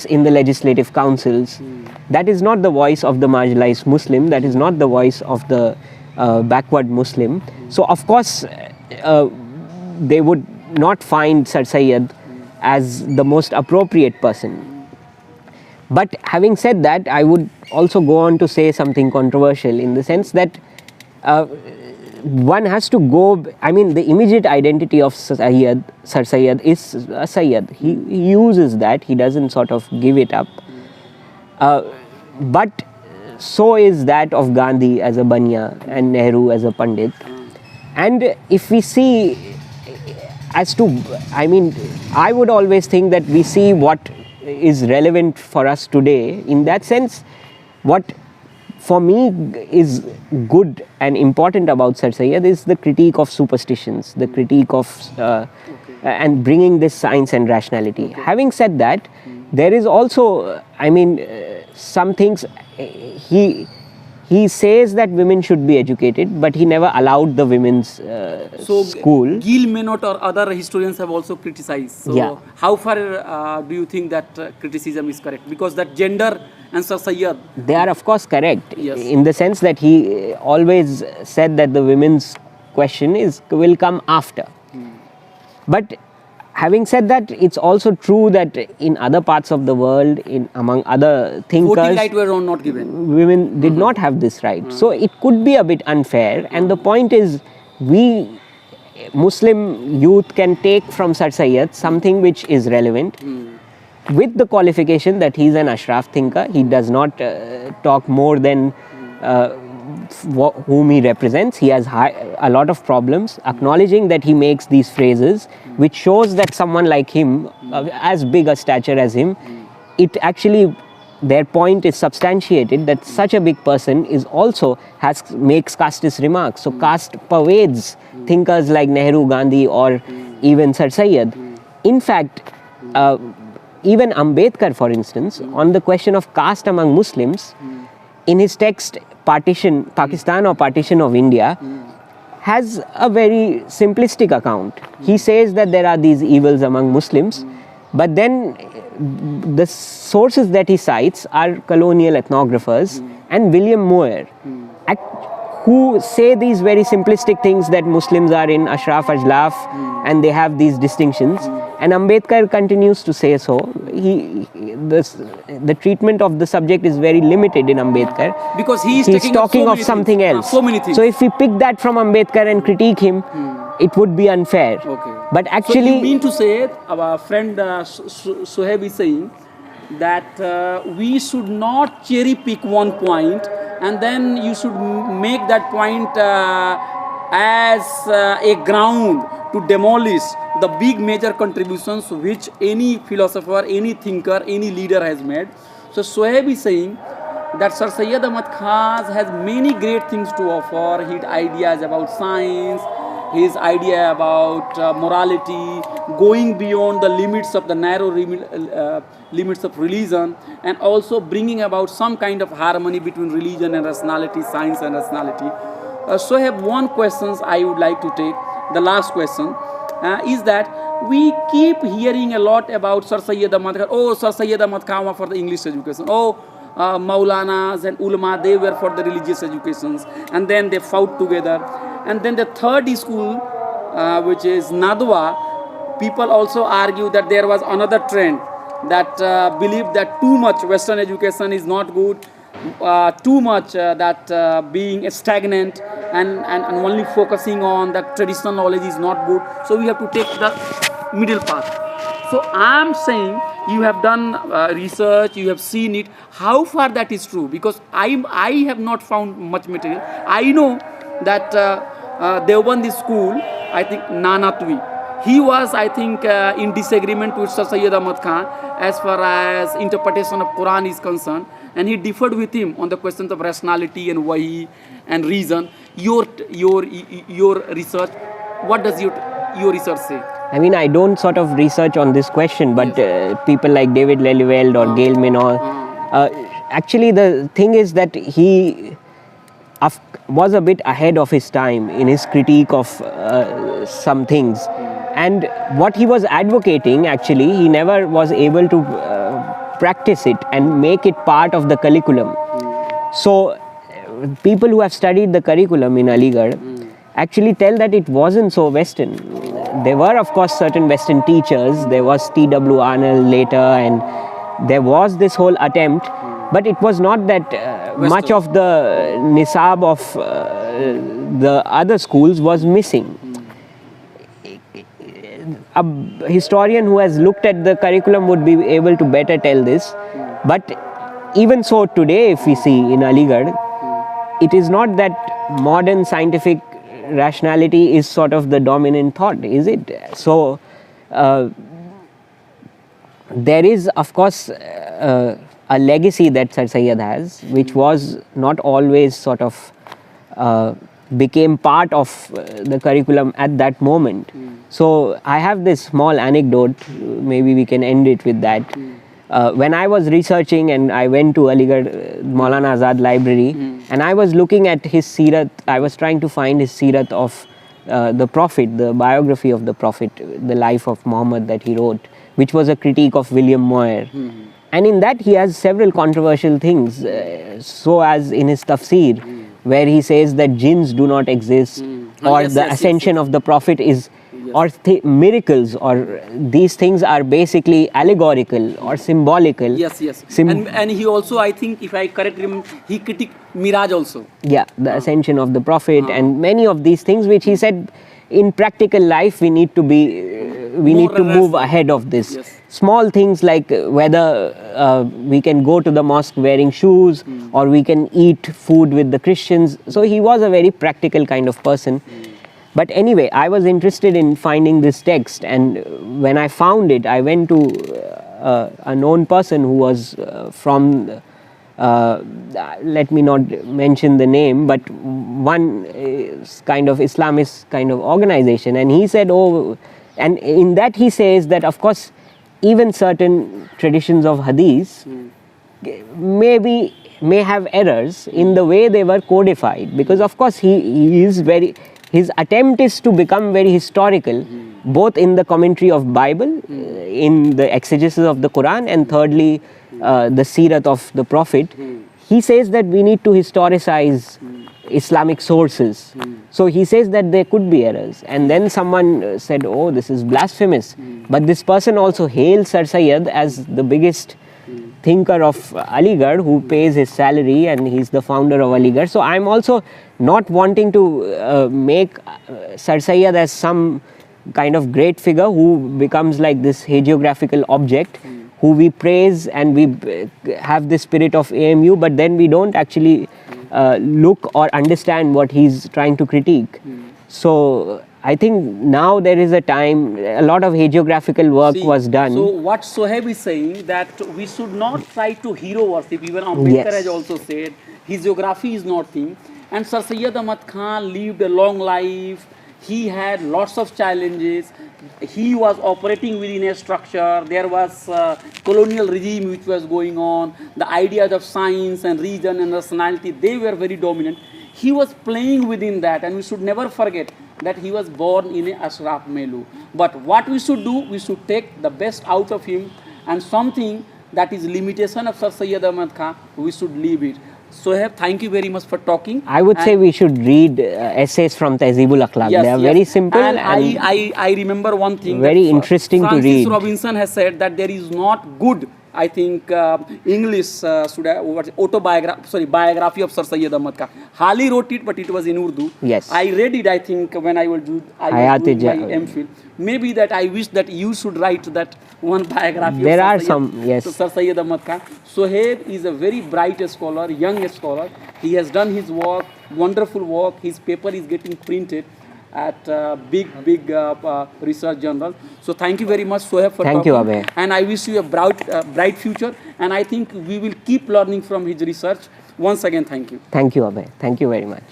in the legislative councils. That is not the voice of the marginalized Muslim. That is not the voice of the backward Muslim. So of course they would not find Sir Syed as the most appropriate person. But having said that, I would also go on to say something controversial in the sense that one has to go, I mean, the immediate identity of Sir Syed is a Syed. He uses that, he doesn't sort of give it up. But so is that of Gandhi as a Banya and Nehru as a Pandit. And if we see as to, I mean, I would always think that we see what is relevant for us today. In that sense, what for me is good and important about Sir Syed is the critique of superstitions, the critique of and bringing this science and rationality. Having said that, there is also, I mean, some things he says that women should be educated, but he never allowed the women's school. Gil Menot or other historians have also criticized. So how far do you think that criticism is correct? Because that gender and Sir Syed, they are of course correct, yes, in the sense that he always said that the women's question will come after. But having said that, it's also true that in other parts of the world, among other thinkers, voting right were not given. Women did not have this right. So it could be a bit unfair. And the point is, we Muslim youth can take from Sir Syed something which is relevant, with the qualification that he's an Ashraf thinker. He does not talk more than whom he represents. He has a lot of problems. Acknowledging that he makes these phrases, which shows that someone like him, as big a stature as him, it actually, their point is substantiated that such a big person is also makes casteist remarks. So caste pervades thinkers like Nehru, Gandhi, or even Sir Syed. In fact, even Ambedkar, for instance, on the question of caste among Muslims, in his text Partition, Pakistan or Partition of India, has a very simplistic account. He says that there are these evils among Muslims, but then the sources that he cites are colonial ethnographers and William Moore, who say these very simplistic things that Muslims are in Ashraf Ajlaf and they have these distinctions. And Ambedkar continues to say so. The treatment of the subject is very limited in Ambedkar, because he's talking of something else. So many things. So if we pick that from Ambedkar and critique him, it would be unfair. Okay. But actually, so you mean to say, our friend Sohaib is saying that we should not cherry pick one point and then you should make that point as a ground to demolish the big major contributions which any philosopher, any thinker, any leader has made. So Sohaib is saying that Sir Syed Ahmad Khan has many great things to offer. His ideas about science, his idea about morality, going beyond the limits of the narrow limits of religion, and also bringing about some kind of harmony between religion and rationality, science and rationality. So I have one question I would like to take. The last question is that we keep hearing a lot about Sir Syed Ahmad Khan. Oh, Sir Syed Ahmad Khan for the English education. Oh, Maulanas and ulama, they were for the religious educations, and then they fought together. And then the third school, which is Nadwa, people also argue that there was another trend that believed that too much Western education is not good, too much that being stagnant and only focusing on the traditional knowledge is not good. So we have to take the middle path. So I am saying, you have done research, you have seen it, how far that is true, because I have not found much material. I know that Deobandi school, I think Nanatwi, he was, I think, in disagreement with Sir Syed Ahmad Khan as far as interpretation of Quran is concerned, and he differed with him on the questions of rationality and wahi and reason. Your research, what does your research say? I mean, I don't sort of research on this question, but people like David Lelyveld or Gail Minor, actually the thing is that he was a bit ahead of his time in his critique of some things. And what he was advocating, actually, he never was able to practice it and make it part of the curriculum. So people who have studied the curriculum in Aligarh actually tell that it wasn't so Western. There were, of course, certain Western teachers. There was T.W. Arnold later, and there was this whole attempt, but it was not that much of the nisab of the other schools was missing. A historian who has looked at the curriculum would be able to better tell this, but even so today, if we see in Aligarh, it is not that modern scientific rationality is sort of the dominant thought, is it? So there is, of course, a legacy that Sir Syed has, which was not always sort of became part of the curriculum at that moment. So I have this small anecdote, maybe we can end it with that. When I was researching and I went to Aligarh Maulana Azad Library and I was looking at his Seerat, I was trying to find his Seerat of the Prophet, the biography of the Prophet, the life of Muhammad that he wrote, which was a critique of William Moyer. And in that he has several controversial things, so as in his tafsir, where he says that jinns do not exist, or the ascension of the Prophet is, or miracles, or these things are basically allegorical or symbolical. Yes. And he also, I think, if I correct him, he critiqued Miraj also. Yeah, the ascension of the Prophet and many of these things, which he said in practical life we need to be, we need to move ahead of this. Small things like whether we can go to the mosque wearing shoes or we can eat food with the Christians. So he was a very practical kind of person. But anyway, I was interested in finding this text, and when I found it, I went to a known person who was from, let me not mention the name, but one kind of Islamist kind of organization, and he said, oh, and in that he says that of course even certain traditions of hadith may have errors in the way they were codified, because of course he is very, his attempt is to become very historical, both in the commentary of Bible, in the exegesis of the Quran, and thirdly the Seerat of the Prophet. He says that we need to historicize Islamic sources. So he says that there could be errors, and then someone said, oh, this is blasphemous. But this person also hails Sir Syed as the biggest thinker of Aligarh, who pays his salary, and he's the founder of Aligarh. So I'm also not wanting to make Sir Syed as some kind of great figure who becomes like this hagiographical object, who we praise and we have this spirit of AMU, but then we don't actually look or understand what he's trying to critique. So I think now there is a time, a lot of hagiographical work was done. So what Sohaib is saying, that we should not try to hero worship. Even Ambedkar has also said hagiography is not thing. And Sir Syed Ahmad Khan lived a long life. He had lots of challenges. He was operating within a structure. There was a colonial regime which was going on. The ideas of science and religion and rationality, they were very dominant. He was playing within that, and we should never forget that he was born in a Ashraf Melu. But what we should do, we should take the best out of him, and something that is limitation of Sir Syed Ahmad Khan, we should leave it. Sohaib, thank you very much for talking. I would say we should read essays from Tehzeebul Akhlaq. They are very simple. And I remember one thing. Very interesting to read. Francis Robinson has said that there is not good, I think, English biography of Sir Syed Ahmad Khan. Hali wrote it, but it was in Urdu. Yes. I read it, I think, when I was doing my MPhil. Maybe that I wish that you should write that one biography of Sir Syed Ahmad Khan. Sohaib is a very bright scholar, young scholar. He has done his work, wonderful work. His paper is getting printed at big research journal. So thank you very much, Sohaib, for talking. Thank you, Abhay. And I wish you a bright future. And I think we will keep learning from his research. Once again, thank you. Thank you, Abhay. Thank you very much.